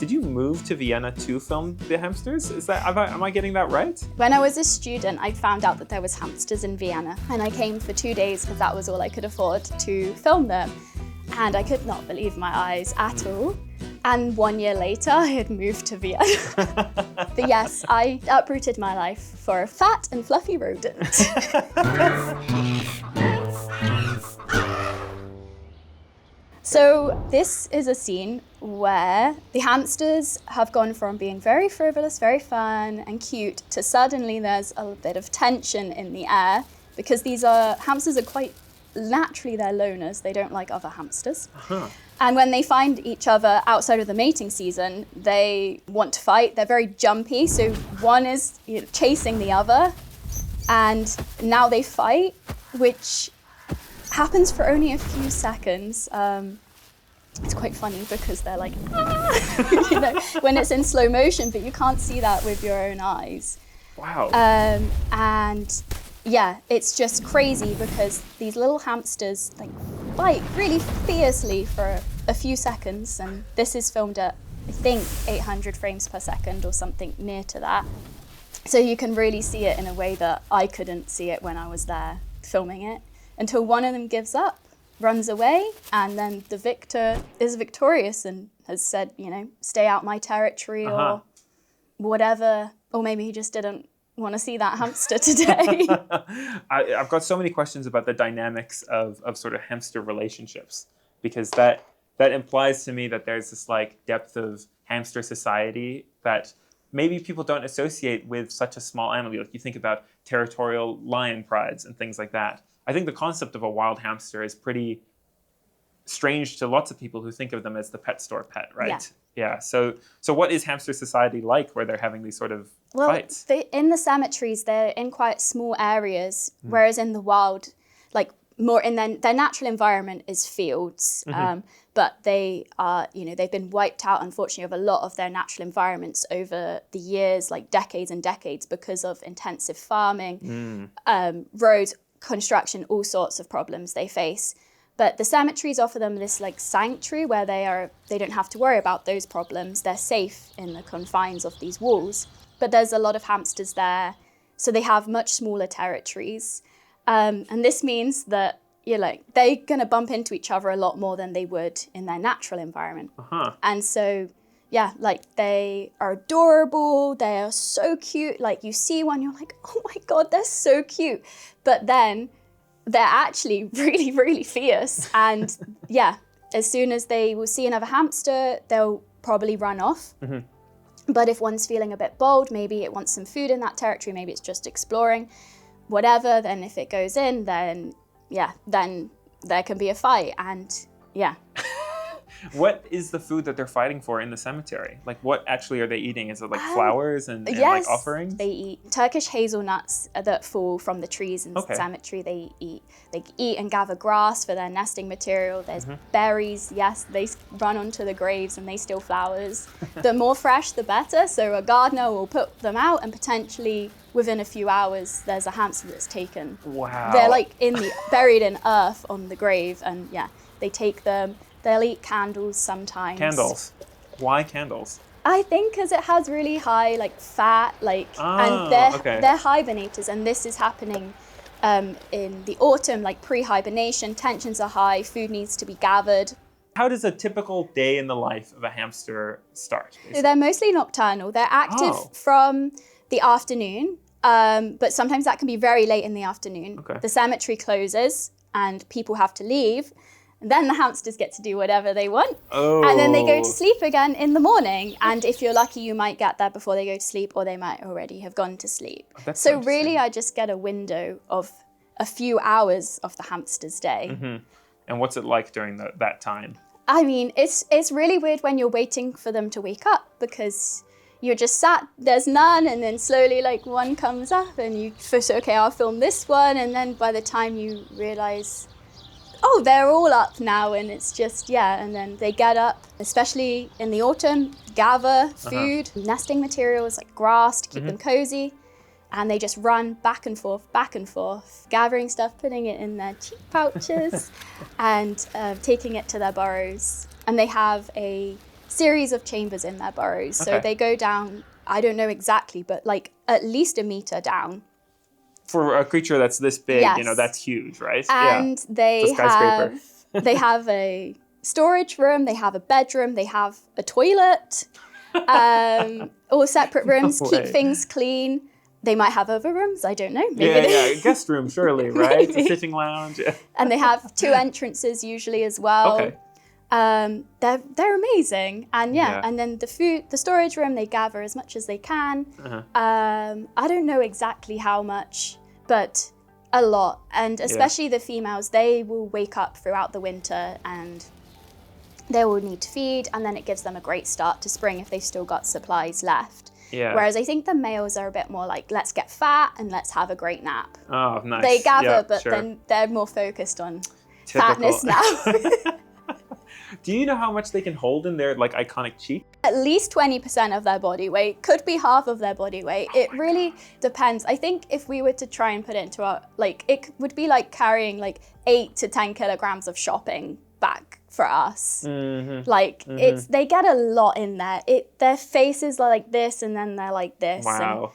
Did you move to Vienna to film the hamsters? Am I getting that right? When I was a student, I found out that there was hamsters in Vienna, and I came for 2 days because that was all I could afford to film them. And I could not believe my eyes at all. And 1 year later, I had moved to Vienna. But yes, I uprooted my life for a fat and fluffy rodent. So this is a scene where the hamsters have gone from being very frivolous, very fun and cute to suddenly there's a bit of tension in the air because hamsters are quite naturally, they're loners. They don't like other hamsters. Uh-huh. And when they find each other outside of the mating season, they want to fight. They're very jumpy. So one is chasing the other and now they fight, which happens for only a few seconds. It's quite funny because they're like, when it's in slow motion, but you can't see that with your own eyes. Wow. And yeah, it's just crazy because these little hamsters fight really fiercely for a few seconds. And this is filmed at, I think, 800 frames per second or something near to that. So you can really see it in a way that I couldn't see it when I was there filming it, until one of them gives up, runs away, and then the victor is victorious and has said, stay out my territory or whatever. Or maybe he just didn't want to see that hamster today. I've got so many questions about the dynamics of sort of hamster relationships, because that implies to me that there's this depth of hamster society that maybe people don't associate with such a small animal. You think about territorial lion prides and things like that. I think the concept of a wild hamster is pretty strange to lots of people who think of them as the pet store pet, right? Yeah. So what is hamster society like where they're having these sort of fights? In the cemeteries, they're in quite small areas, whereas in the wild, more in their natural environment is fields. But they are, they've been wiped out, unfortunately, of a lot of their natural environments over the years, decades and decades, because of intensive farming, roads, construction, all sorts of problems they face. But the cemeteries offer them this sanctuary where they don't have to worry about those problems. They're safe in the confines of these walls. But there's a lot of hamsters there, so they have much smaller territories. And this means that they're gonna bump into each other a lot more than they would in their natural environment. And so they are adorable, they are so cute. You see one, you're like, oh my God, they're so cute. But then they're actually really, really fierce. And as soon as they will see another hamster, they'll probably run off. But if one's feeling a bit bold, maybe it wants some food in that territory, maybe it's just exploring, whatever, then if it goes in, then there can be a fight. And What is the food that they're fighting for in the cemetery? What actually are they eating? Is it flowers and offerings? They eat Turkish hazelnuts that fall from the trees in the cemetery. They eat and gather grass for their nesting material. There's berries. Yes, they run onto the graves and they steal flowers. The more fresh, the better. So a gardener will put them out and potentially within a few hours, there's a hamster that's taken. Wow. They're buried in earth on the grave, and they take them. They'll eat candles sometimes. Candles? Why candles? I think because it has really high fat, and they're hibernators, and this is happening in the autumn, pre-hibernation. Tensions are high, food needs to be gathered. How does a typical day in the life of a hamster start? Basically? They're mostly nocturnal. They're active from the afternoon, but sometimes that can be very late in the afternoon. The cemetery closes and people have to leave. And then the hamsters get to do whatever they want. And then they go to sleep again in the morning. And if you're lucky, you might get there before they go to sleep, or they might already have gone to sleep. So really, I just get a window of a few hours of the hamster's day. And what's it like during that time? I mean, it's really weird when you're waiting for them to wake up, because you're just sat, there's none, and then slowly one comes up and you first, okay, I'll film this one. And then by the time you realize, oh, they're all up now, and it's just, and then they get up, especially in the autumn, gather food, nesting materials like grass to keep them cozy, and they just run back and forth, gathering stuff, putting it in their cheek pouches, and taking it to their burrows. And they have a series of chambers in their burrows. So Okay. they go down, I don't know exactly, but like at least a meter down. For a creature that's this big, you know, Yes. that's huge, right? And It's they a skyscraper. they have a storage room, they have a bedroom, they have a toilet, all separate rooms, No keep way. things clean. They might have other rooms, I don't know. Maybe Yeah, they, yeah, guest room, surely, right? A Maybe. sitting lounge. Yeah. And they have 2 entrances usually as well. Okay. They're amazing. And Yeah. and then the storage room, they gather as much as they can. Uh-huh. I don't know exactly how much, but a lot. And especially the females, they will wake up throughout the winter and they will need to feed, and then it gives them a great start to spring if they've still got supplies left. Yeah. Whereas I think the males are a bit more like, let's get fat and let's have a great nap. Oh, nice. They gather, Yeah, but sure. then they're more focused on Typical. fatness now. Do you know how much they can hold in their like iconic cheek? At least 20% of their body weight, could be half of their body weight. It really depends. I think if we were to try and put it into our, like, it would be like carrying like 8 to 10 kilograms of shopping back for us. Mm-hmm. Like, they get a lot in there. Their faces are like this and then they're like this. Wow.